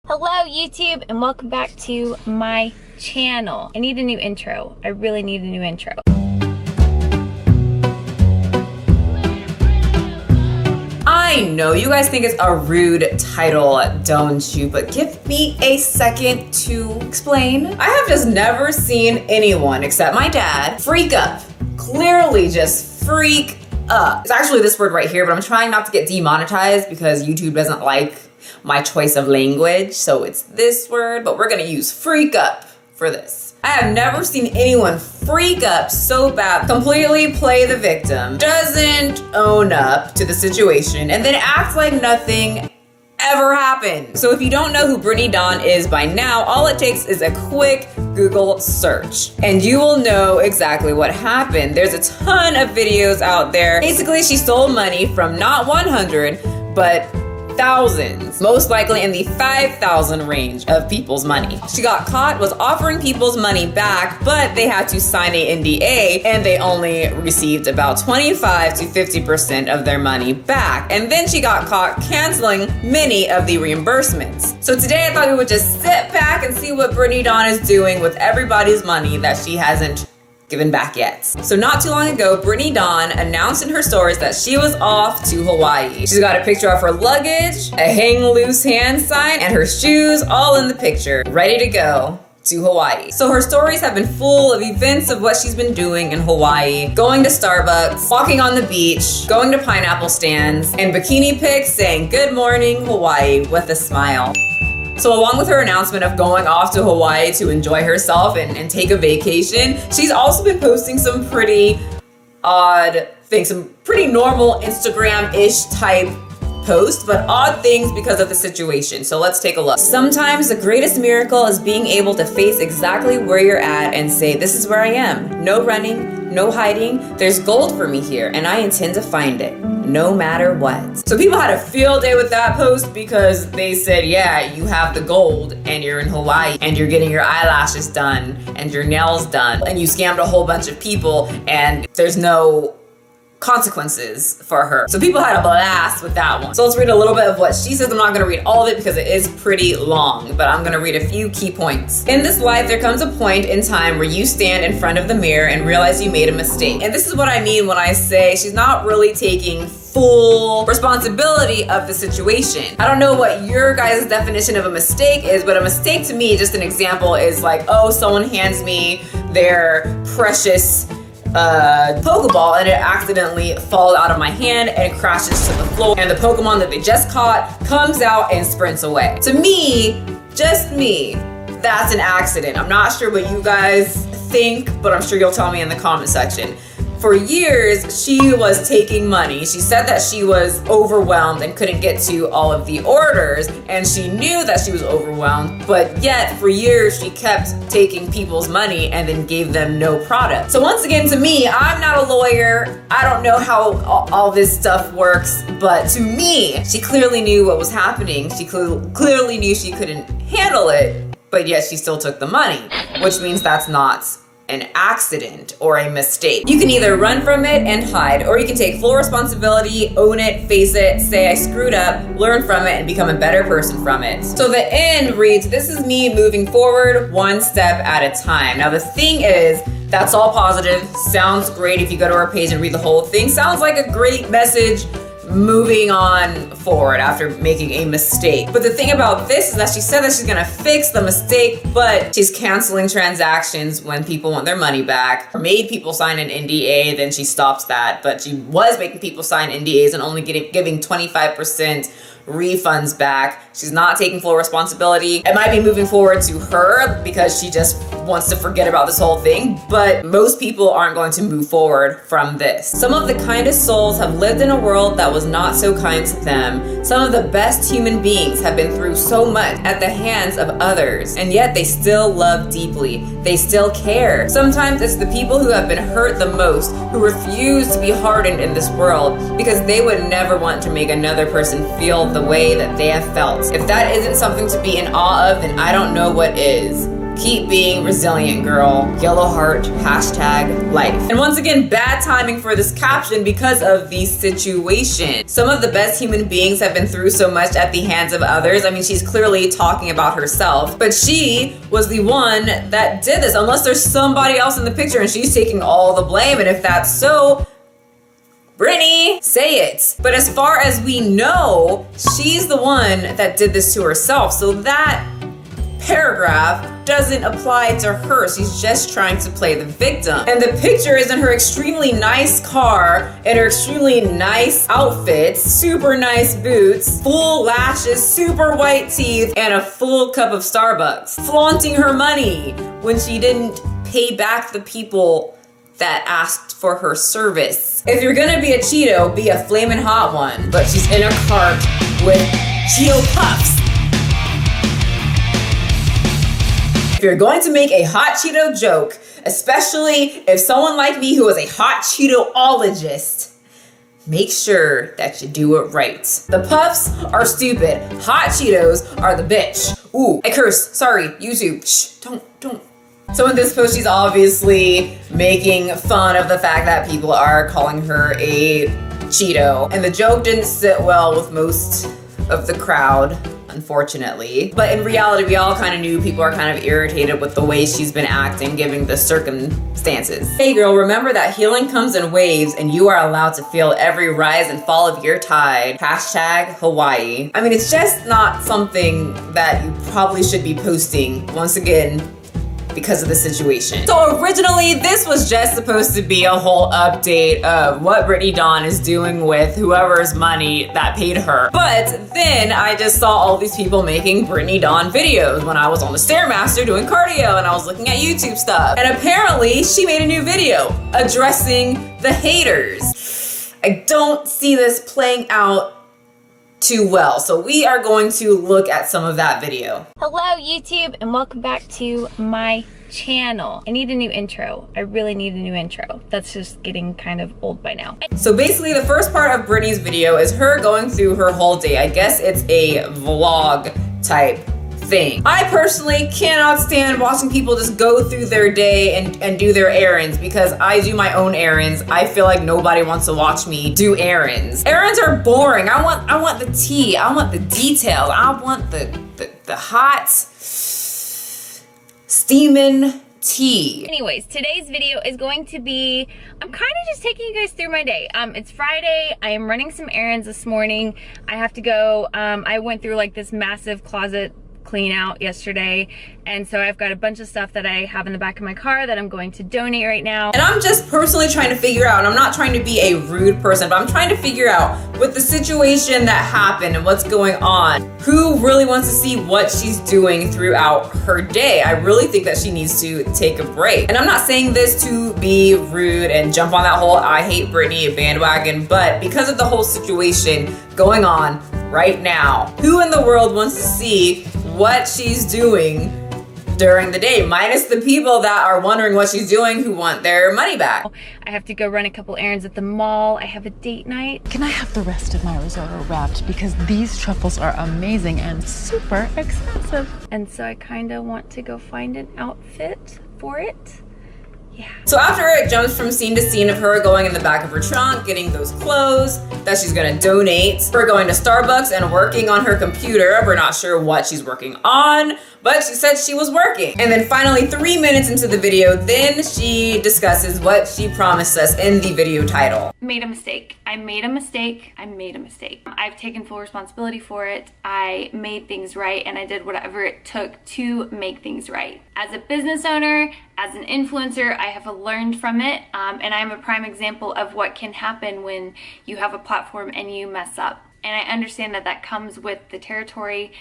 Hello YouTube and welcome back to my channel. I need a new intro. I really need a new intro. I know you guys think it's a rude title, don't you? But give me a second to explain. I have just never seen anyone except my dad freak up. Clearly just freak up. It's actually this word right here, but I'm trying not to get demonetized because YouTube doesn't like my choice of language. So it's this word, but we're gonna use freak up for this. I have never seen anyone freak up so bad, completely play the victim, doesn't own up to the situation, and then act like nothing ever happened. So if you don't know who Brittany Dawn is by now, all it takes is a quick Google search and you will know exactly what happened. There's a ton of videos out there. Basically, she stole money from not 100, but thousands, most likely in the 5,000 range of people's money. She got caught was offering people's money back, but they had to sign a NDA and they only received about 25 to 50% of their money back. And then she got caught canceling many of the reimbursements. So today I thought we would just sit back and see what Brittany Dawn is doing with everybody's money that she hasn't given back yet. So not too long ago, Brittany Dawn announced in her stories that she was off to Hawaii. She's got a picture of her luggage, a hang loose hand sign, and her shoes all in the picture, ready to go to Hawaii. So her stories have been full of events of what she's been doing in Hawaii, going to Starbucks, walking on the beach, going to pineapple stands, and bikini pics saying good morning Hawaii with a smile. So along with her announcement of going off to Hawaii to enjoy herself and take a vacation, she's also been posting some pretty odd things, some pretty normal Instagram-ish type posts, but odd things because of the situation. So let's take a look. Sometimes the greatest miracle is being able to face exactly where you're at and say, this is where I am. No running, no hiding. There's gold for me here and I intend to find it, no matter what. So people had a field day with that post because they said, yeah, you have the gold and you're in Hawaii and you're getting your eyelashes done and your nails done and you scammed a whole bunch of people and there's no consequences for her. So people had a blast with that one. So let's read a little bit of what she says. I'm not gonna read all of it because it is pretty long, but I'm gonna read a few key points. In this life, there comes a point in time where you stand in front of the mirror and realize you made a mistake. And this is what I mean when I say she's not really taking full responsibility of the situation. I don't know what your guys' definition of a mistake is, but a mistake to me, just an example, is like, oh, someone hands me their precious Pokeball and it accidentally falls out of my hand and crashes to the floor and the Pokemon that they just caught comes out and sprints away. To me, just me, that's an accident. I'm not sure what you guys think, but I'm sure you'll tell me in the comment section. For years, she was taking money. She said that she was overwhelmed and couldn't get to all of the orders, and she knew that she was overwhelmed, but yet for years she kept taking people's money and then gave them no product. So once again, to me, I'm not a lawyer. I don't know how all this stuff works, but to me, she clearly knew what was happening. She clearly knew she couldn't handle it, but yet she still took the money, which means that's not an accident or a mistake. You can either run from it and hide, or you can take full responsibility, own it, face it, say I screwed up, learn from it, and become a better person from it. So the end reads, this is me moving forward one step at a time. Now the thing is, that's all positive, sounds great if you go to our page and read the whole thing, sounds like a great message moving on forward after making a mistake. But the thing about this is that she said that she's gonna fix the mistake, but she's canceling transactions when people want their money back, made people sign an NDA, then she stops that, but she was making people sign NDAs and only giving 25% refunds back. She's not taking full responsibility. It might be moving forward to her because she just wants to forget about this whole thing, but most people aren't going to move forward from this. Some of the kindest souls have lived in a world that was not so kind to them. Some of the best human beings have been through so much at the hands of others, and yet they still love deeply. They still care. Sometimes it's the people who have been hurt the most who refuse to be hardened in this world because they would never want to make another person feel the way that they have felt. If that isn't something to be in awe of, then I don't know what is. Keep being resilient, girl. Yellow heart, #life. And once again, bad timing for this caption because of the situation. Some of the best human beings have been through so much at the hands of others. I mean, she's clearly talking about herself, but she was the one that did this, unless there's somebody else in the picture and she's taking all the blame. And if that's so, Brittany, say it. But as far as we know, she's the one that did this to herself. So that paragraph doesn't apply to her. She's just trying to play the victim. And the picture is in her extremely nice car, in her extremely nice outfits, super nice boots, full lashes, super white teeth, and a full cup of Starbucks, flaunting her money when she didn't pay back the people that asked for her service. If you're gonna be a Cheeto, be a flamin' hot one. But she's in a cart with Cheeto puffs. If you're going to make a hot Cheeto joke, especially if someone like me who is a hot Cheetoologist, make sure that you do it right. The puffs are stupid. Hot Cheetos are the bitch. Ooh, I curse. Sorry, YouTube. Shh, don't. So in this post, she's obviously making fun of the fact that people are calling her a Cheeto. And the joke didn't sit well with most of the crowd, unfortunately. But in reality, we all kind of knew people are kind of irritated with the way she's been acting, given the circumstances. Hey girl, remember that healing comes in waves and you are allowed to feel every rise and fall of your tide. #Hawaii. I mean, it's just not something that you probably should be posting, once again, because of the situation. So originally, this was just supposed to be a whole update of what Brittany Dawn is doing with whoever's money that paid her. But then I just saw all these people making Brittany Dawn videos when I was on the Stairmaster doing cardio and I was looking at YouTube stuff. And apparently she made a new video addressing the haters. I don't see this playing out too well. So we are going to look at some of that video. Hello YouTube and welcome back to my channel. I need a new intro. I really need a new intro. That's just getting kind of old by now. So basically the first part of Brittany's video is her going through her whole day. I guess it's a vlog type thing. I personally cannot stand watching people just go through their day and do their errands because I do my own errands. I feel like nobody wants to watch me do errands. Errands are boring. I want the tea. I want the details. I want the hot steaming tea. Anyways, today's video is going to be, I'm kind of just taking you guys through my day. It's Friday. I am running some errands this morning. I have to go, I went through like this massive closet clean out yesterday, and so I've got a bunch of stuff that I have in the back of my car that I'm going to donate right now. And I'm just personally trying to figure out, and I'm not trying to be a rude person, but I'm trying to figure out with the situation that happened and what's going on, who really wants to see what she's doing throughout her day. I really think that she needs to take a break. And I'm not saying this to be rude and jump on that whole I hate Brittany bandwagon, but because of the whole situation going on right now, who in the world wants to see what she's doing during the day, minus the people that are wondering what she's doing who want their money back. I have to go run a couple errands at the mall. I have a date night. Can I have the rest of my risotto wrapped? Because these truffles are amazing and super expensive. And so I kind of want to go find an outfit for it. Yeah. So after it jumps from scene to scene of her going in the back of her trunk, getting those clothes that she's gonna donate, her going to Starbucks and working on her computer. We're not sure what she's working on, but she said she was working. And then finally, 3 minutes into the video, then she discusses what she promised us in the video title. Made a mistake. I made a mistake. I made a mistake. I've taken full responsibility for it. I made things right and I did whatever it took to make things right. As a business owner, as an influencer, I have learned from it, and I'm a prime example of what can happen when you have a platform and you mess up. And I understand that that comes with the territory.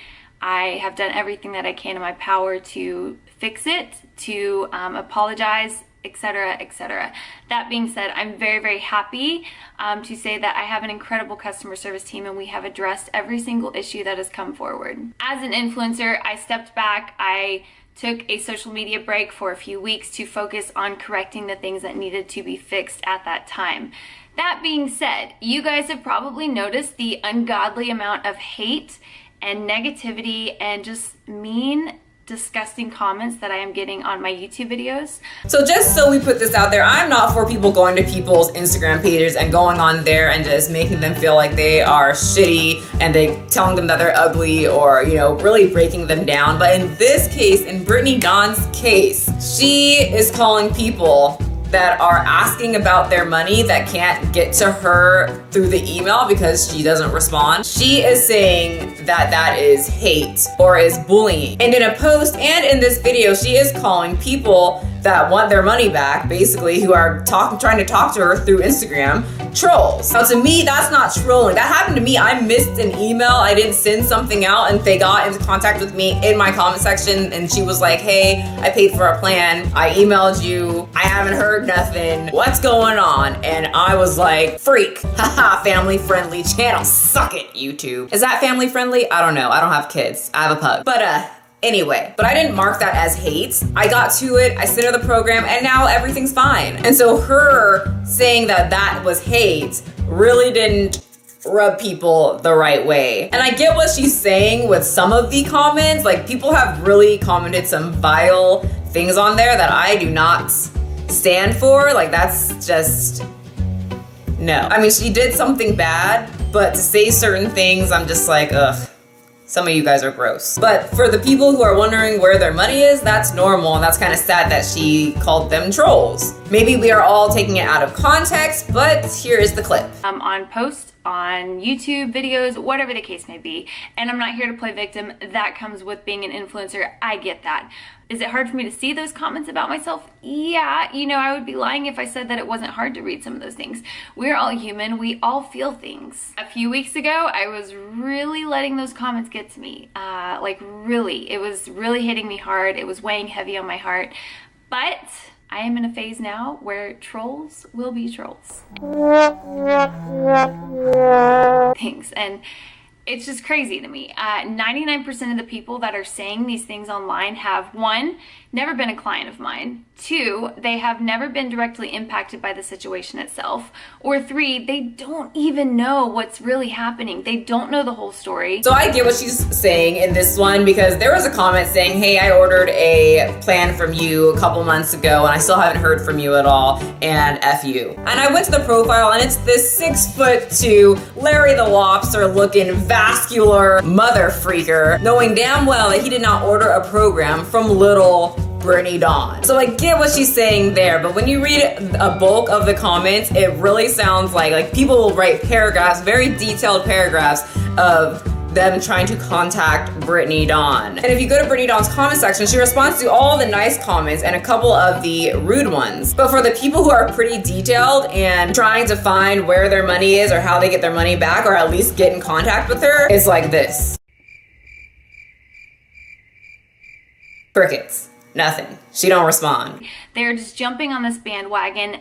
I have done everything that I can in my power to fix it, to apologize, etc., etc. That being said, I'm very, very happy to say that I have an incredible customer service team and we have addressed every single issue that has come forward. As an influencer, I stepped back. I took a social media break for a few weeks to focus on correcting the things that needed to be fixed at that time. That being said, you guys have probably noticed the ungodly amount of hate and negativity and just mean disgusting comments that I am getting on my YouTube videos. So just so we put this out there, I'm not for people going to people's Instagram pages and going on there and just making them feel like they are shitty and they telling them that they're ugly or, you know, really breaking them down. But in this case, in Brittany Dawn's case, she is calling people that are asking about their money that can't get to her through the email because she doesn't respond. She is saying that that is hate or is bullying. And in a post and in this video, she is calling people that want their money back, basically, who are trying to talk to her through Instagram, trolls. Now to me, that's not trolling. That happened to me. I missed an email. I didn't send something out and they got into contact with me in my comment section and she was like, hey, I paid for a plan. I emailed you. I haven't heard nothing. What's going on? And I was like, freak. Haha, family friendly channel. Suck it, YouTube. Is that family friendly? I don't know. I don't have kids. I have a pug. Anyway, but I didn't mark that as hate. I got to it, I sent her the program, and now everything's fine. And so her saying that that was hate really didn't rub people the right way. And I get what she's saying with some of the comments. Like, people have really commented some vile things on there that I do not stand for. Like, that's just, no. I mean, she did something bad, but to say certain things, I'm just like, ugh. Some of you guys are gross. But for the people who are wondering where their money is, that's normal, and that's kind of sad that she called them trolls. Maybe we are all taking it out of context, but here is the clip. On posts, on YouTube videos, whatever the case may be. And I'm not here to play victim. That comes with being an influencer. I get that. Is it hard for me to see those comments about myself? Yeah, you know, I would be lying if I said that it wasn't hard to read some of those things. We're all human. We all feel things. A few weeks ago, I was really letting those comments get to me. Like really, it was really hitting me hard. It was weighing heavy on my heart. But I am in a phase now where trolls will be trolls. Thanks. And it's just crazy to me. 99% of the people that are saying these things online have, one, never been a client of mine. Two, they have never been directly impacted by the situation itself. Or three, they don't even know what's really happening. They don't know the whole story. So I get what she's saying in this one, because there was a comment saying, hey, I ordered a plan from you a couple months ago and I still haven't heard from you at all, and F you. And I went to the profile and it's this 6'2" Larry the Lobster looking vascular mother freaker, knowing damn well that he did not order a program from little Brittany Dawn. So I get what she's saying there, but when you read a bulk of the comments, it really sounds like people will write paragraphs, very detailed paragraphs of them trying to contact Brittany Dawn. And if you go to Brittany Dawn's comment section, she responds to all the nice comments and a couple of the rude ones. But for the people who are pretty detailed and trying to find where their money is or how they get their money back, or at least get in contact with her, it's like this. Crickets. Nothing. She don't respond. They're just jumping on this bandwagon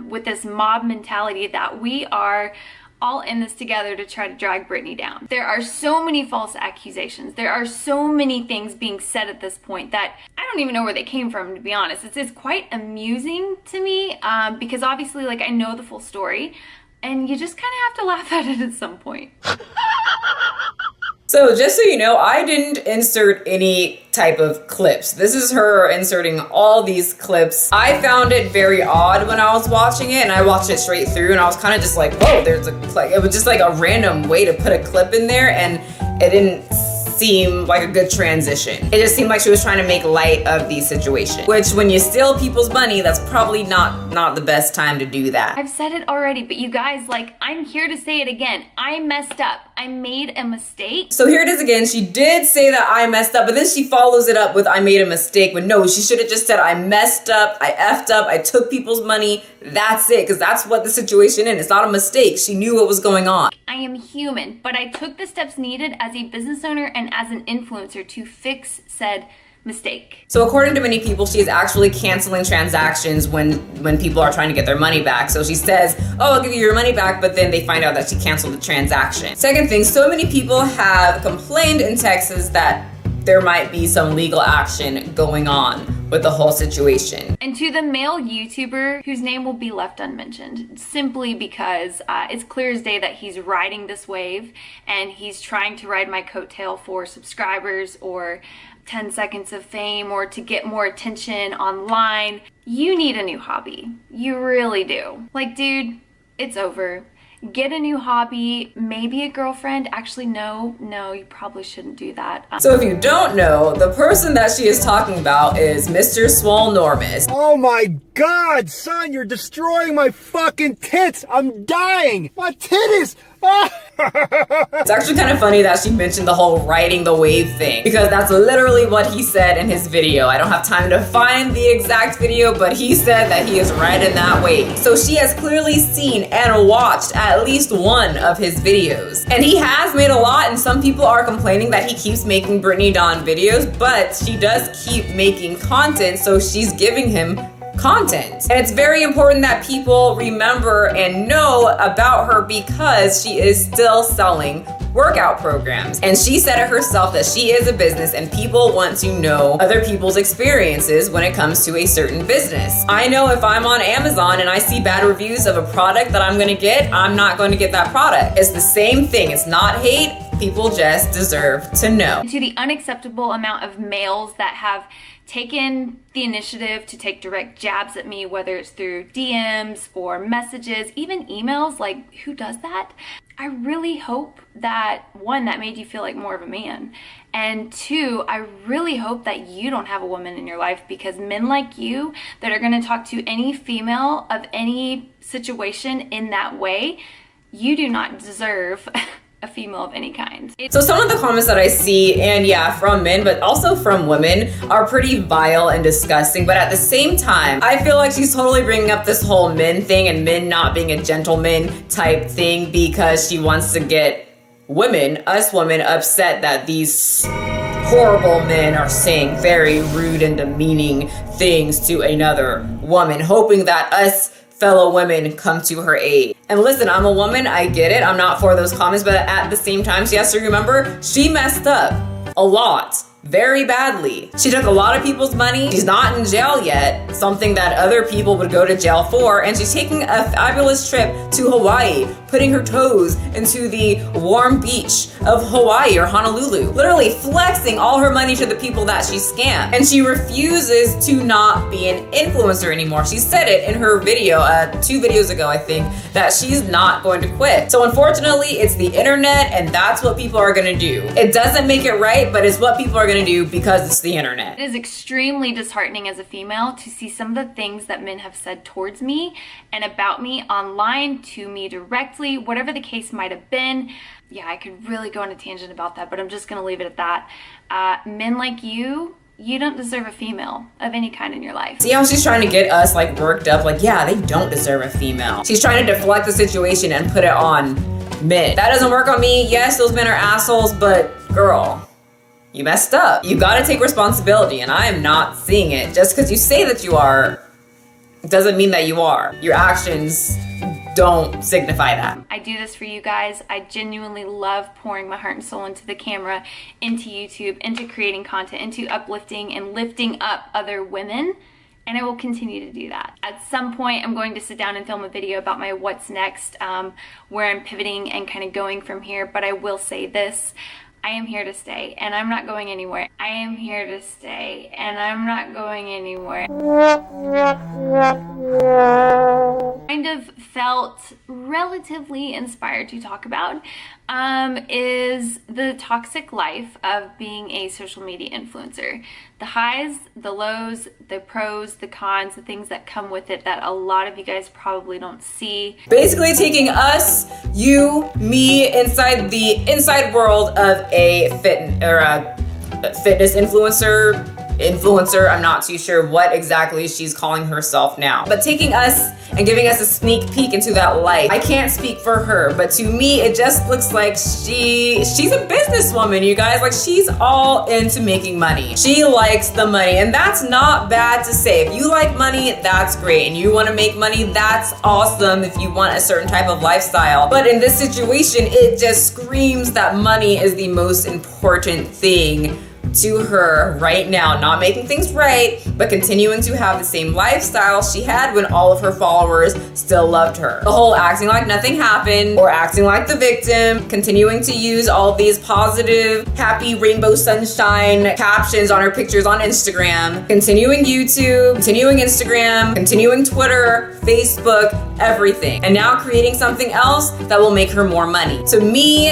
with this mob mentality that we are all in this together to try to drag Brittany down. There are so many false accusations. There are so many things being said at this point that I don't even know where they came from, to be honest. It's quite amusing to me because obviously, like, I know the full story and you just kind of have to laugh at it at some point. So just so you know, I didn't insert any type of clips. This is her inserting all these clips. I found it very odd when I was watching it, and I watched it straight through, and I was kind of just like, whoa, there's a clip. It was just like a random way to put a clip in there, and it didn't seem like a good transition. It just seemed like she was trying to make light of the situation, which when you steal people's money, that's probably not the best time to do that. I've said it already, but you guys, like, I'm here to say it again. I messed up. I made a mistake. So here it is again. She did say that I messed up, but then she follows it up with I made a mistake. But no, she should have just said I messed up, I effed up, I took people's money. That's it, because that's what the situation is. It's not a mistake. She knew what was going on. I am human, but I took the steps needed as a business owner and as an influencer to fix said mistake. So according to many people, she is actually canceling transactions when people are trying to get their money back. So she says, oh, I'll give you your money back, but then they find out that she canceled the transaction. Second thing, so many people have complained in Texas that there might be some legal action going on with the whole situation. And to the male YouTuber whose name will be left unmentioned, simply because it's clear as day that he's riding this wave and he's trying to ride my coattail for subscribers or 10 seconds of fame or to get more attention online. You need a new hobby. You really do. Like, dude, it's over. Get a new hobby, maybe a girlfriend. Actually, no, you probably shouldn't do that. So if you don't know, the person that she is talking about is Mr. Swolenormous. Oh my God, son, you're destroying my fucking tits. I'm dying. My titties. It's actually kind of funny that she mentioned the whole riding the wave thing, because that's literally what he said in his video. I don't have time to find the exact video, but he said that he is riding that wave. So she has clearly seen and watched at least one of his videos. And he has made a lot, and some people are complaining that he keeps making Brittany Dawn videos, but she does keep making content, so she's giving him content. And it's very important that people remember and know about her because she is still selling workout programs. And she said it herself that she is a business and people want to know other people's experiences when it comes to a certain business. I know if I'm on Amazon and I see bad reviews of a product that I'm gonna get, I'm not going to get that product. It's the same thing. It's not hate. People just deserve to know. To the unacceptable amount of males that have taken the initiative to take direct jabs at me, whether it's through DMs or messages, even emails, like, who does that? I really hope that, one, that made you feel like more of a man, and two, I really hope that you don't have a woman in your life, because men like you that are going to talk to any female of any situation in that way, you do not deserve a female of any kind. So some of the comments that I see, and yeah, from men, but also from women, are pretty vile and disgusting. But at the same time, I feel like she's totally bringing up this whole men thing and men not being a gentleman type thing because she wants to get women, us women, upset that these horrible men are saying very rude and demeaning things to another woman, hoping that us fellow women come to her aid. And listen, I'm a woman, I get it, I'm not for those comments, but at the same time, she has to remember, she messed up a lot, very badly. She took a lot of people's money, she's not in jail yet, something that other people would go to jail for, and she's taking a fabulous trip to Hawaii, putting her toes into the warm beach of Hawaii or Honolulu, literally flexing all her money to the people that she scammed. And she refuses to not be an influencer anymore. She said it in her video, 2 videos ago, I think, that she's not going to quit. So unfortunately, it's the internet and that's what people are gonna do. It doesn't make it right, but it's what people are gonna do because it's the internet. It is extremely disheartening as a female to see some of the things that men have said towards me and about me online, to me directly, whatever the case might have been. Yeah, I could really go on a tangent about that, but I'm just gonna leave it at that. Men like you don't deserve a female of any kind in your life. See how she's trying to get us like worked up, like, yeah, they don't deserve a female. She's trying to deflect the situation and put it on men. That doesn't work on me. Yes, those men are assholes, but girl, you messed up. You gotta take responsibility, and I am not seeing it. Just because you say that you are, doesn't mean that you are. Your actions don't signify that. I do this for you guys. I genuinely love pouring my heart and soul into the camera, into YouTube, into creating content, into uplifting and lifting up other women, and I will continue to do that. At some point, I'm going to sit down and film a video about my what's next, where I'm pivoting and kind of going from here, but I will say this. I am here to stay, and I'm not going anywhere. I am here to stay, and I'm not going anywhere. Kind of felt relatively inspired to talk about is the toxic life of being a social media influencer. The highs, the lows, the pros, the cons, the things that come with it that a lot of you guys probably don't see. Basically taking us, you, me, inside the inside world of a fitness influencer, I'm not too sure what exactly she's calling herself now, but taking us and giving us a sneak peek into that life. I can't speak for her, but to me, it just looks like she's a businesswoman, you guys. Like, she's all into making money. She likes the money, and that's not bad to say. If you like money, that's great, and you want to make money, that's awesome if you want a certain type of lifestyle. But in this situation, it just screams that money is the most important thing to her right now, not making things right, but continuing to have the same lifestyle she had when all of her followers still loved her. The whole acting like nothing happened or acting like the victim, continuing to use all these positive, happy rainbow sunshine captions on her pictures on Instagram, continuing YouTube, continuing Instagram, continuing Twitter, Facebook, everything. And now creating something else that will make her more money. To me,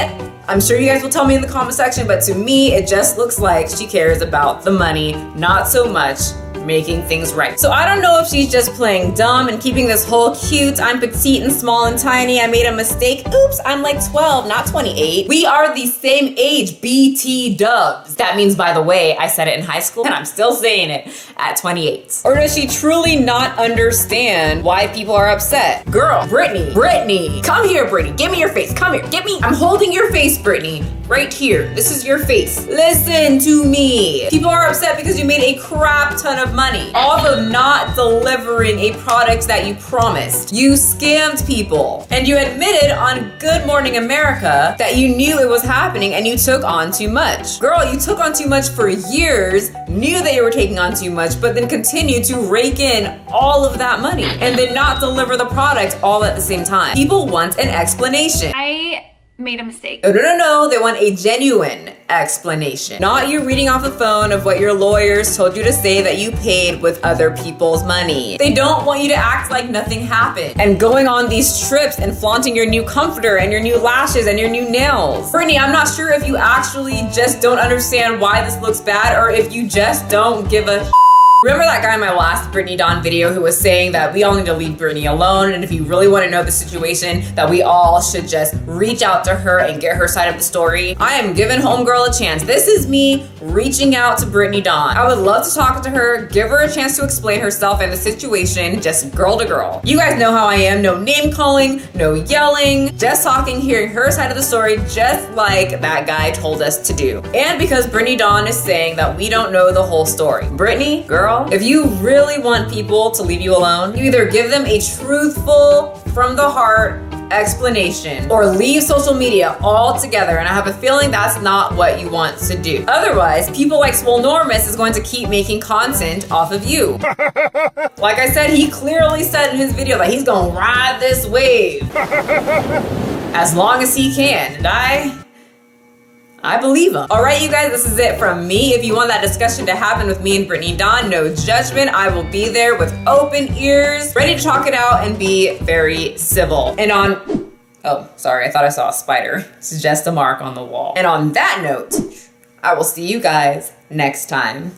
I'm sure you guys will tell me in the comment section, but to me, it just looks like she cares about the money, not so much making things right. So I don't know if she's just playing dumb and keeping this whole cute, I'm petite and small and tiny, I made a mistake. Oops, I'm like 12, not 28. We are the same age, BT dubs. That means, by the way, I said it in high school and I'm still saying it at 28. Or does she truly not understand why people are upset? Girl, Brittany, come here, Brittany. Give me your face, come here, get me. I'm holding your face, Brittany. Right here, this is your face. Listen to me. People are upset because you made a crap ton of money off of not delivering a product that you promised. You scammed people. And you admitted on Good Morning America that you knew it was happening and you took on too much. Girl, you took on too much for years, knew that you were taking on too much, but then continued to rake in all of that money and then not deliver the product all at the same time. People want an explanation. I made a mistake. No, they want a genuine explanation. Not you reading off the phone of what your lawyers told you to say that you paid with other people's money. They don't want you to act like nothing happened and going on these trips and flaunting your new comforter and your new lashes and your new nails. Brittany, I'm not sure if you actually just don't understand why this looks bad or if you just don't give a Remember that guy in my last Brittany Dawn video who was saying that we all need to leave Brittany alone, and if you really want to know the situation, that we all should just reach out to her and get her side of the story? I am giving homegirl a chance. This is me reaching out to Brittany Dawn. I would love to talk to her, give her a chance to explain herself and the situation, just girl to girl. You guys know how I am, no name calling, no yelling, just talking, hearing her side of the story, just like that guy told us to do. And because Brittany Dawn is saying that we don't know the whole story. Brittany, girl, if you really want people to leave you alone, you either give them a truthful, from the heart explanation or leave social media altogether, and I have a feeling that's not what you want to do. Otherwise, people like Swolenormous is going to keep making content off of you. Like I said, he clearly said in his video that he's gonna ride this wave as long as he can, and I believe him. All right, you guys, this is it from me. If you want that discussion to happen with me and Brittany Dawn, no judgment. I will be there with open ears, ready to talk it out and be very civil. And oh, sorry, I thought I saw a spider. It's just a mark on the wall. And on that note, I will see you guys next time.